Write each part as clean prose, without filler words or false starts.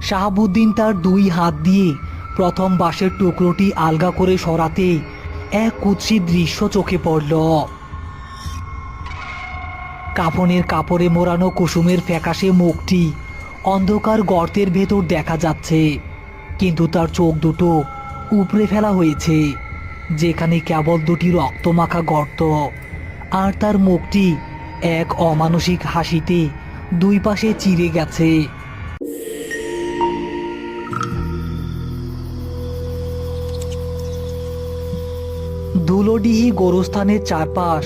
শাহাবুদ্দিন তার দুই হাত দিয়ে প্রথম বাঁশের টুকরোটি আলগা করে সরাতে এক কুৎসিত দৃশ্য চোখে পড়ল। কাফনের কাপড়ে মোড়ানো কুসুমের ফ্যাকাশে মুখটি অন্ধকার গর্তের ভেতর দেখা যাচ্ছে, কিন্তু তার চোখ দুটো উপড়ে ফেলা হয়েছে, যেখানে কেবল দুটি রক্তমাখা গর্ত, আর তার মুখটি এক অমানসিক হাসিতে দুই পাশে চিরে গেছে। ধুলোডিহি গোরস্থানের চারপাশ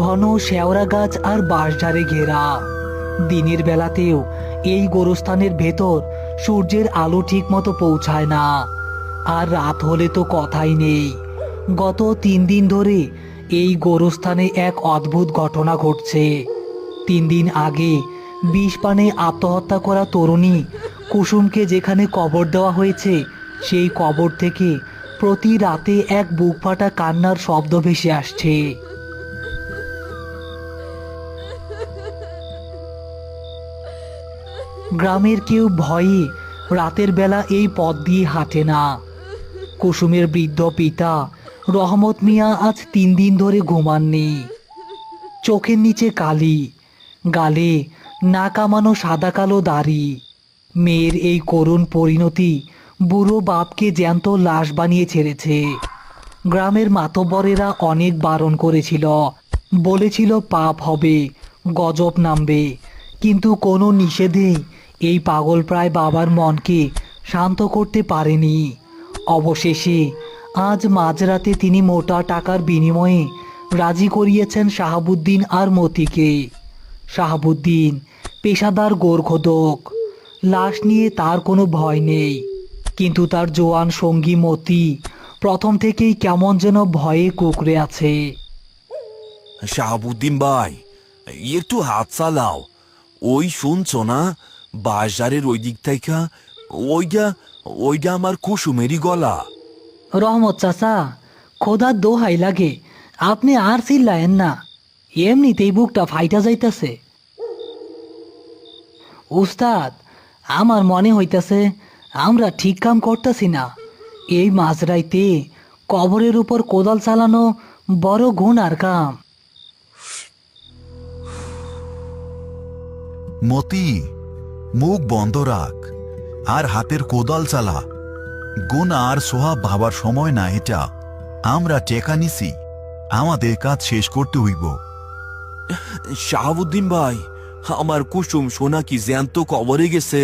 ঘন শেওড়া গাছ আর বাঁশঝাড়ে ঘেরা। দিনের বেলাতেও এই গোরস্থানের ভেতর সূর্যের আলো ঠিক মতো পৌঁছায় না, আর রাত হলে তো কথাই নেই। গত 3 দিন ধরে এই গোরস্থানে এক অদ্ভুত ঘটনা ঘটছে। 3 দিন আগে বিষপানে আত্মহত্যা করা তরুণী কুসুমকে যেখানে কবর দেওয়া হয়েছে, সেই কবর থেকে প্রতি রাতে এক বুকফাটা কান্নার শব্দ ভেসে আসছে। গ্রামের কেউ ভয়ে রাতের বেলা এই পথ দিয়ে হাঁটে না। কুসুমের বৃদ্ধ পিতা রহমত মিয়া আজ 3 দিন ধরে ঘুমাননি। চোখের নিচে কালি, গালে না কামানো সাদা কালো দাড়ি। মেয়ের এই করুণ পরিণতি বুড়ো বাপকে জ্যান্ত লাশ বানিয়ে ছেড়েছে। গ্রামের মাতব্বরেরা অনেক বারণ করেছিল, বলেছিল পাপ হবে, গজব নামবে, কিন্তু কোনো নিষেধেই এই পাগলপ্রায় বাবার মনকে শান্ত করতে পারেনি। অবশেষে আজ মাঝরাতে তিনি মোটা টাকার বিনিময়ে রাজি করিয়েছেন শাহাবুদ্দিন আর মতিকে। শাহাবুদ্দিন পেশাদার গোরখোদক, লাশ নিয়ে তার কোনো ভয় নেই, কিন্তু তার জোয়ান সঙ্গী মতি প্রথম থেকেই কেমন যেন ভয়ে কুঁকড়ে আছে। শাহাবুদ্দিন ভাই, একটু হাত চালাও। ওই শুনছো না, বাজারের ওই দিক থেকে ওইটা ওইটা আমার কুসুমেরই গলা। রহমত চাচা, খোদার দোহাই লাগে, আপনি আর চিল্লায়েন না, এমনিতেই বুকটা ফাইটা যাইতেছে। উস্তাদ, আমার মনে হইতাছে আমরা ঠিক কাম করতেছি না। এই মাঝরাইতে কবরের উপর কোদাল চালানো বড় গুনার কাম। মতি, মুখ বন্ধ রাখ আর হাতের কোদাল চালা। গুনাহ আর সোহাব ভাবার সময় না এটা। আমরা টেকা নিছি, আমাদের কাজ শেষ করতে হইব। শাহাবুদ্দিন ভাই, আমার কুসুম সোনা কি জ্যান্ত কবরে গেছে?